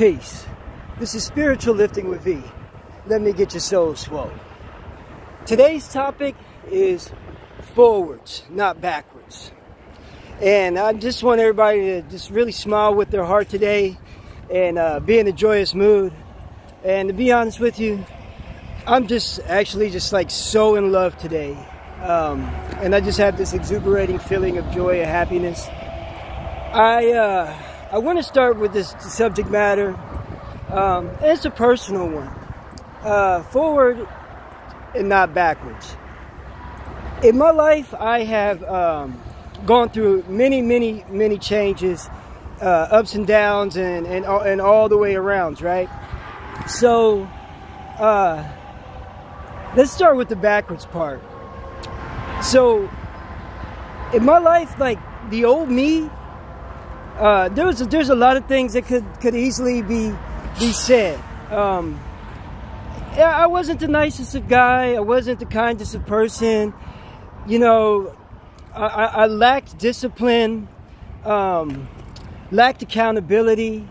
Peace. This is Spiritual Lifting with V. Let me get your soul swole. Today's topic is forwards, not backwards. And I just want everybody to just really smile with their heart today and be in a joyous mood. And to be honest with you, I'm just like so in love today. And I just have this exuberating feeling of joy and happiness. I want to start with this subject matter. It's a personal one. Forward and not backwards. In my life, I have gone through many changes, ups and downs, and all the way around, right? So, let's start with the backwards part. So, in my life, like the old me, there's a lot of things that could easily be said. I wasn't the nicest of guy. I wasn't the kindest of person. You know, I lacked discipline, lacked accountability,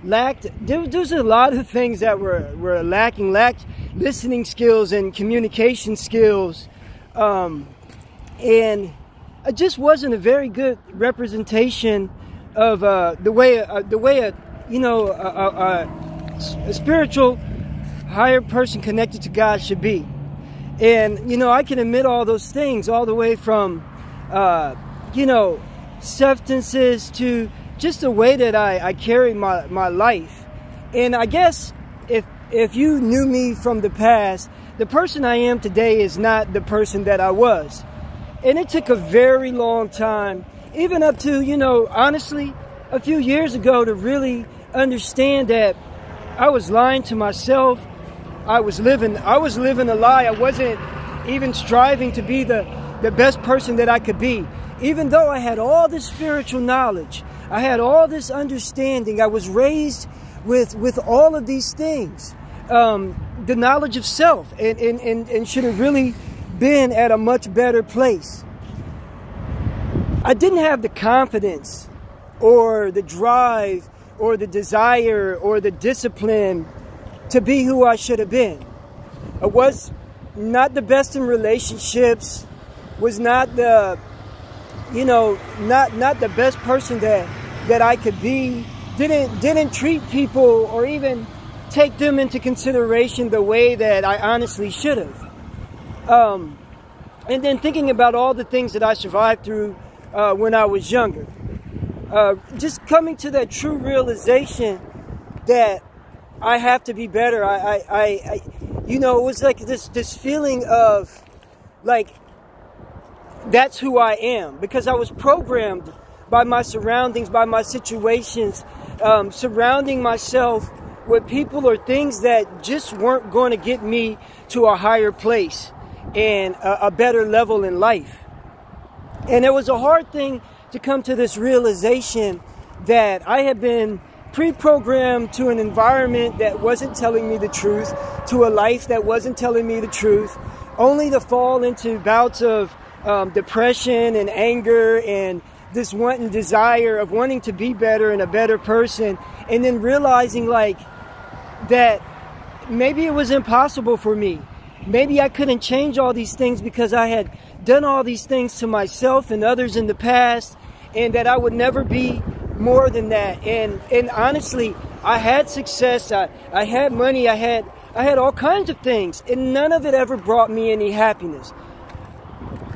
there's a lot of things that were lacking. Lacked listening skills and communication skills, and I just wasn't a very good representation of the way a spiritual higher person connected to God should be. And you know, I can admit all those things, all the way from substances to just the way that I carry my life. And I guess if you knew me from the past, the person I am today is not the person that I was. And it took a very long time, even up to, honestly, a few years ago, to really understand that I was lying to myself. I was living a lie. I wasn't even striving to be the best person that I could be. Even though I had all this spiritual knowledge, I had all this understanding, I was raised with all of these things, the knowledge of self, and should have really been at a much better place. I didn't have the confidence or the drive or the desire or the discipline to be who I should have been. I was not the best in relationships, was not the, not the best person that I could be, didn't treat people or even take them into consideration the way that I honestly should have. And then thinking about all the things that I survived through when I was younger. Just coming to that true realization that I have to be better. It was like this feeling of like, that's who I am, because I was programmed by my surroundings, by my situations, surrounding myself with people or things that just weren't going to get me to a higher place and a better level in life. And it was a hard thing to come to this realization that I had been pre-programmed to an environment that wasn't telling me the truth, to a life that wasn't telling me the truth, only to fall into bouts of depression and anger and this wanting desire of wanting to be better and a better person, and then realizing like that maybe it was impossible for me. Maybe I couldn't change all these things because I had done all these things to myself and others in the past, and that I would never be more than that. And honestly, I had success, I had money, I had all kinds of things, and none of it ever brought me any happiness.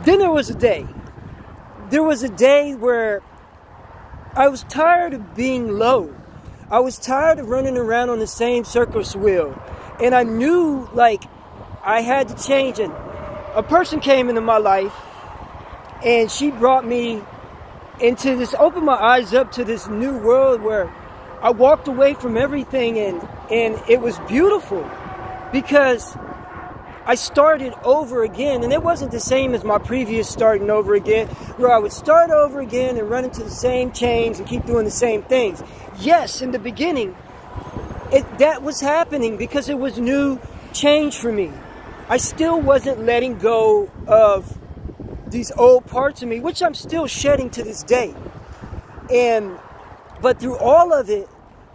Then there was a day. There was a day where I was tired of being low. I was tired of running around on the same circus wheel. And I knew like I had to change. And a person came into my life, and she brought me into this, opened my eyes up to this new world where I walked away from everything, and it was beautiful because I started over again. And it wasn't the same as my previous starting over again, where I would start over again and run into the same chains and keep doing the same things. Yes, in the beginning, that was happening because it was new change for me. I still wasn't letting go of these old parts of me, which I'm still shedding to this day. But through all of it,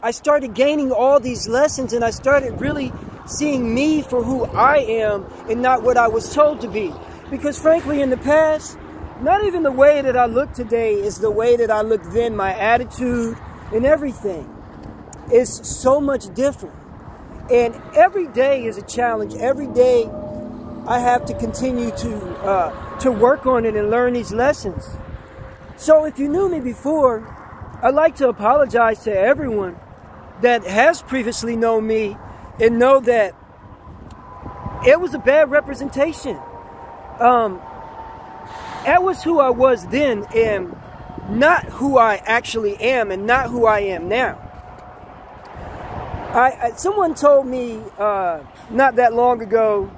I started gaining all these lessons, and I started really seeing me for who I am and not what I was told to be. Because frankly, in the past, not even the way that I look today is the way that I looked then. My attitude and everything is so much different. And every day is a challenge. Every day I have to continue to work on it and learn these lessons. So if you knew me before, I'd like to apologize to everyone that has previously known me and know that it was a bad representation. That was who I was then and not who I actually am and not who I am now. Someone told me not that long ago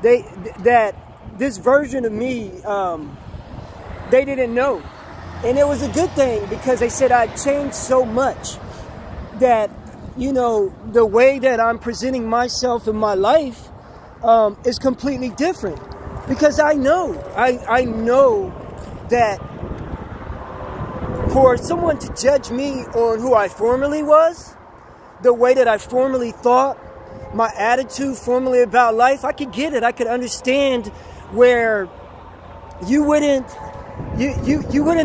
that this version of me, they didn't know. And it was a good thing because they said I'd changed so much that, you know, the way that I'm presenting myself in my life is completely different. Because I know that for someone to judge me on who I formerly was, the way that I formerly thought, my attitude formerly about life, I could get it. I could understand where you wouldn't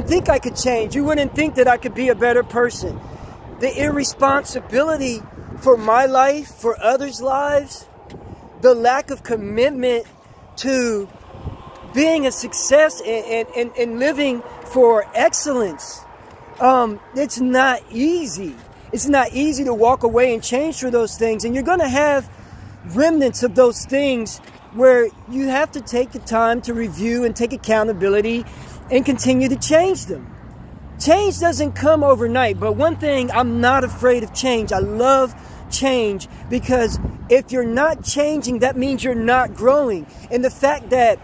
think I could change. You wouldn't think that I could be a better person. The irresponsibility for my life, for others' lives, the lack of commitment to being a success and living for excellence. It's not easy. It's not easy to walk away and change for those things. And you're going to have remnants of those things where you have to take the time to review and take accountability and continue to change them. Change doesn't come overnight, but one thing, I'm not afraid of change. I love change because if you're not changing, that means you're not growing. And the fact that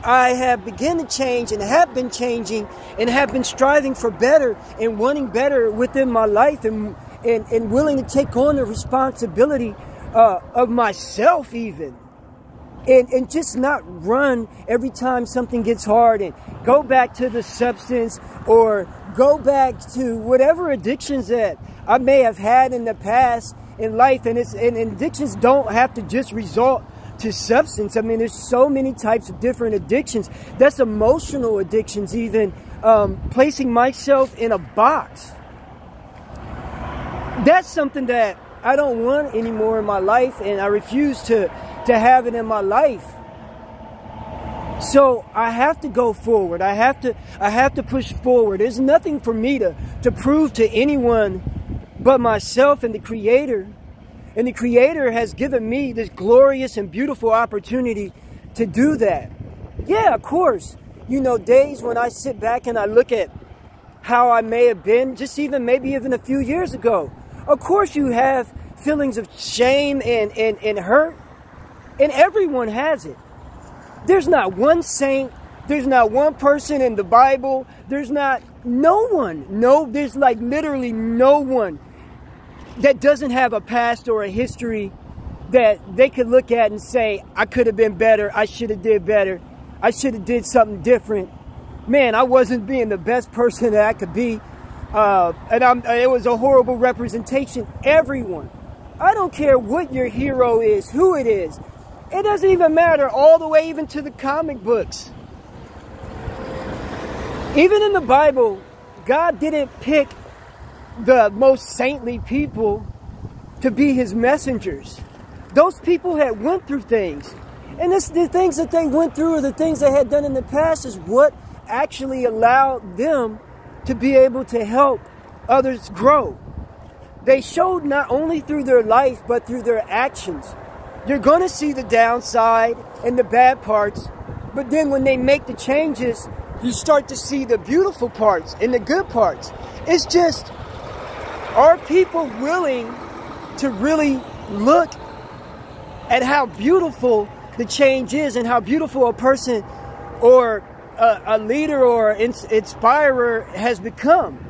I have begun to change and have been changing and have been striving for better and wanting better within my life and willing to take on the responsibility of myself even. And just not run every time something gets hard and go back to the substance or go back to whatever addictions that I may have had in the past in life. And addictions don't have to just result to substance. I mean, there's so many types of different addictions. That's emotional addictions even, placing myself in a box. That's something that I don't want anymore in my life, and I refuse to have it in my life. So I have to go forward. I have to push forward. There's nothing for me to prove to anyone but myself and the Creator. And the Creator has given me this glorious and beautiful opportunity to do that. Yeah, of course. You know, days when I sit back and I look at how I may have been, just maybe even a few years ago. Of course you have feelings of shame and hurt. And everyone has it. There's not one saint. There's not one person in the Bible. There's no one. There's like literally no one that doesn't have a past or a history that they could look at and say, I could have been better. I should have did better. I should have did something different. Man, I wasn't being the best person that I could be. It was a horrible representation. Everyone. I don't care what your hero is, who it is. It doesn't even matter, all the way even to the comic books. Even in the Bible, God didn't pick the most saintly people to be his messengers. Those people had went through things. And the things that they went through or the things they had done in the past is what actually allowed them to be able to help others grow. They showed not only through their life, but through their actions. You're going to see the downside and the bad parts, but then when they make the changes, you start to see the beautiful parts and the good parts. It's just, are people willing to really look at how beautiful the change is and how beautiful a person or a leader or inspirer has become?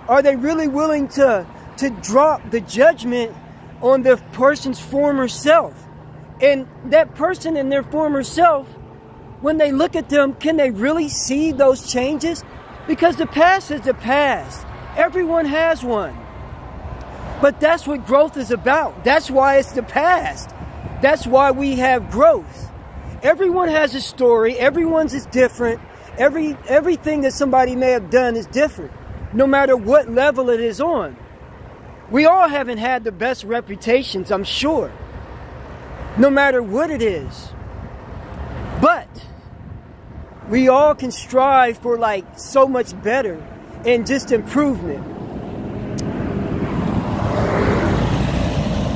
Are they really willing to drop the judgment on the person's former self? And that person and their former self, when they look at them, can they really see those changes? Because the past is the past. Everyone has one. But that's what growth is about. That's why it's the past. That's why we have growth. Everyone has a story. Everyone's is different. Everything that somebody may have done is different, no matter what level it is on. We all haven't had the best reputations, I'm sure, no matter what it is. But we all can strive for like so much better and just improvement.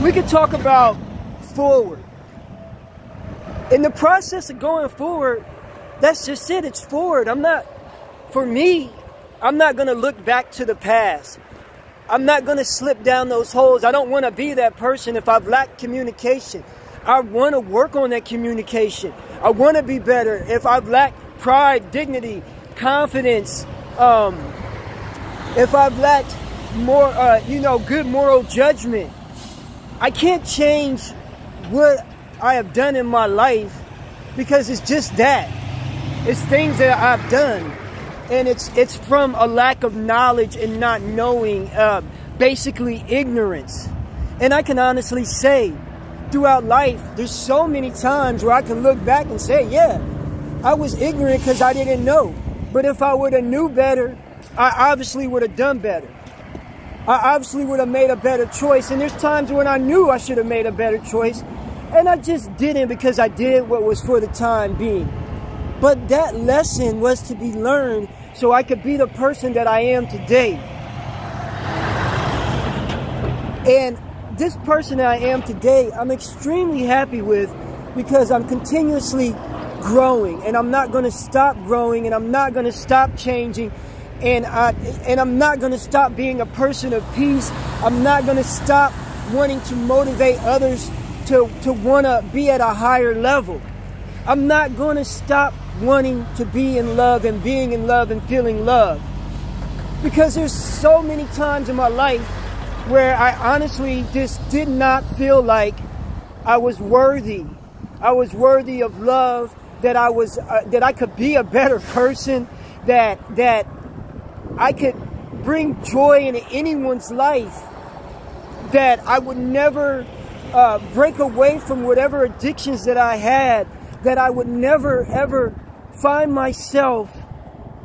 We could talk about forward. In the process of going forward, that's just it. It's forward. For me, I'm not going to look back to the past. I'm not going to slip down those holes. I don't want to be that person if I've lacked communication. I want to work on that communication. I want to be better. If I've lacked pride, dignity, confidence, if I've lacked more, good moral judgment, I can't change what I have done in my life because it's just that. It's things that I've done. And it's from a lack of knowledge and not knowing, basically ignorance. And I can honestly say, throughout life, there's so many times where I can look back and say, yeah, I was ignorant because I didn't know. But if I would have knew better, I obviously would have done better. I obviously would have made a better choice. And there's times when I knew I should have made a better choice, and I just didn't because I did what was for the time being. But that lesson was to be learned so I could be the person that I am today. And this person that I am today, I'm extremely happy with because I'm continuously growing, and I'm not going to stop growing, and I'm not going to stop changing. And I'm not going to stop being a person of peace. I'm not going to stop wanting to motivate others to want to be at a higher level. I'm not going to stop wanting to be in love and being in love and feeling love. Because there's so many times in my life where I honestly just did not feel like I was worthy. I was worthy of love, that I could be a better person, that I could bring joy into anyone's life, that I would never break away from whatever addictions that I had, that I would never ever find myself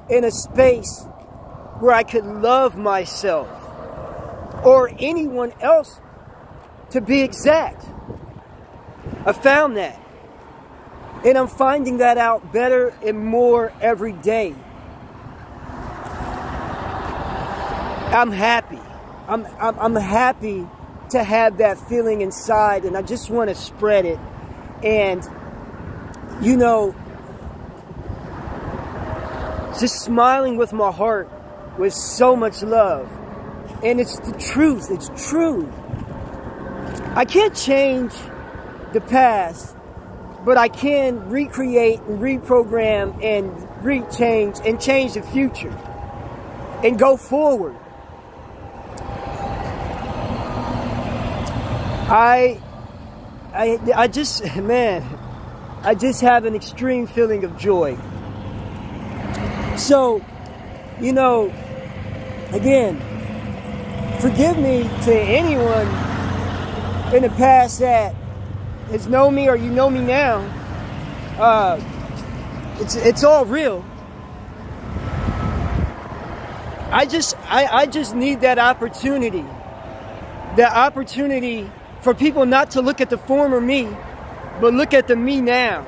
in a space where I could love myself or anyone else, to be exact. I found that, and I'm finding that out better and more every day. I'm happy. I'm happy to have that feeling inside, and I just want to spread it. And, just smiling with my heart with so much love. And it's the truth. It's true. I can't change the past, but I can recreate and reprogram and change the future and go forward. I just have an extreme feeling of joy. So, again, forgive me to anyone in the past that has known me, or you know me now. It's all real. I just need that opportunity. The opportunity for people not to look at the former me, but look at the me now.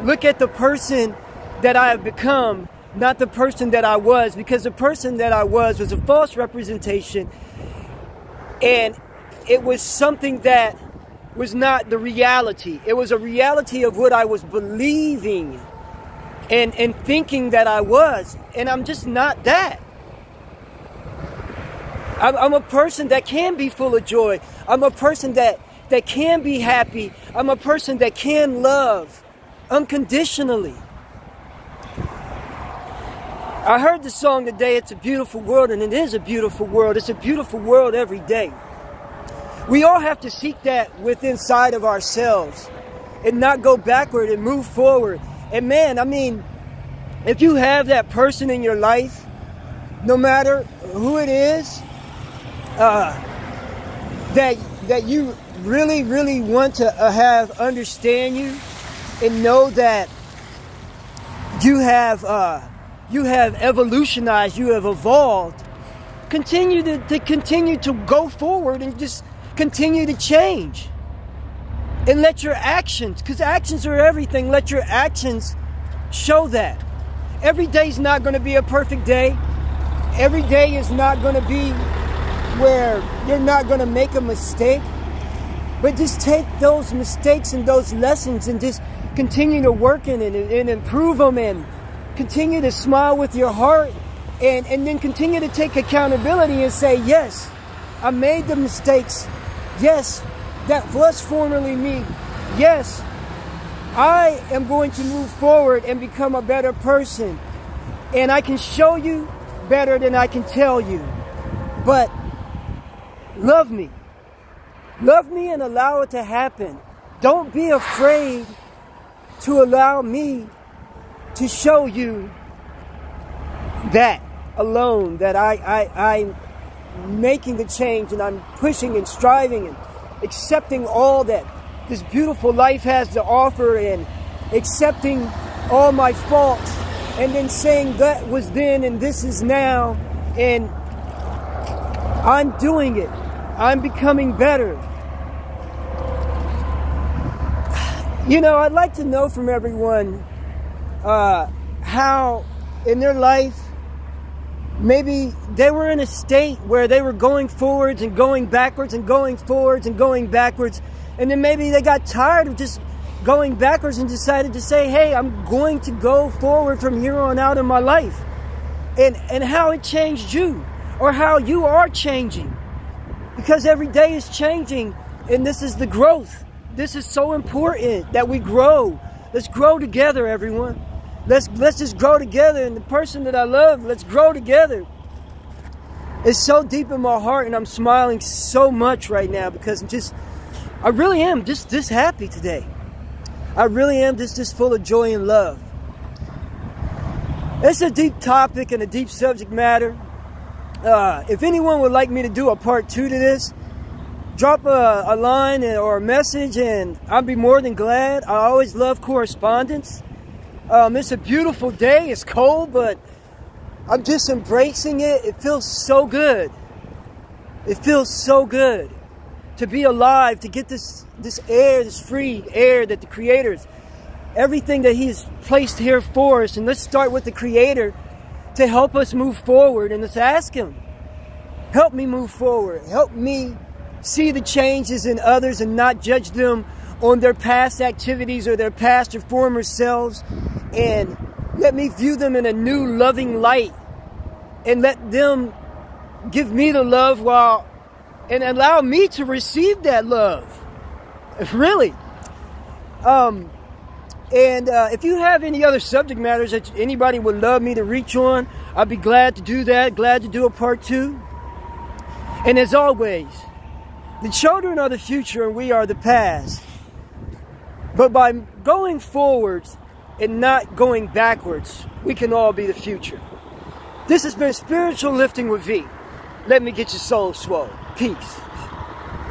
Look at the person that I have become, not the person that I was, because the person that I was a false representation, and it was something that was not the reality. It was a reality of what I was believing and thinking that I was, and I'm just not that. I'm a person that can be full of joy. I'm a person that can be happy. I'm a person that can love unconditionally. I heard the song today, It's a Beautiful World, and it is a beautiful world. It's a beautiful world every day. We all have to seek that within inside of ourselves and not go backward and move forward. And man, if you have that person in your life, no matter who it is, that you really, really want to have understand you and know that you have evolutionized, you have evolved. Continue to go forward and just continue to change. And let your actions, because actions are everything, let your actions show that. Every day's not going to be a perfect day. Every day is not going to be where you're not going to make a mistake. But just take those mistakes and those lessons and just continue to work in it and improve them, and continue to smile with your heart, and then continue to take accountability and say, yes, I made the mistakes. Yes, that was formerly me. Yes, I am going to move forward and become a better person. And I can show you better than I can tell you. But love me. Love me and allow it to happen. Don't be afraid to allow me to show you that alone, that I'm making the change, and I'm pushing and striving and accepting all that this beautiful life has to offer, and accepting all my faults, and then saying that was then and this is now, and I'm doing it. I'm becoming better. You know, I'd like to know from everyone how in their life maybe they were in a state where they were going forwards and going backwards and going forwards and going backwards, and then maybe they got tired of just going backwards and decided to say, hey, I'm going to go forward from here on out in my life, and how it changed you, or how you are changing, because every day is changing, and this is the growth. This is so important that we grow. Let's grow together, everyone. Let's just grow together. And the person that I love, let's grow together. It's so deep in my heart, and I'm smiling so much right now because I really am just this happy today. I really am just full of joy and love. It's a deep topic and a deep subject matter. If anyone would like me to do a part 2 to this, drop a line or a message, and I'd be more than glad. I always love correspondence. It's a beautiful day. It's cold, but I'm just embracing it. It feels so good. It feels so good to be alive, to get this air, this free air that the Creator's, everything that He's placed here for us. And let's start with the Creator to help us move forward. And let's ask Him, help me move forward. Help me see the changes in others and not judge them on their past activities or their past or former selves. And let me view them in a new loving light, and let them give me the love and allow me to receive that love. Really. If you have any other subject matters that anybody would love me to reach on, I'd be glad to do that. Glad to do a part 2. And as always, the children are the future and we are the past. But by going forwards and not going backwards, we can all be the future. This has been Spiritual Lifting with V. Let me get your soul swole. Peace.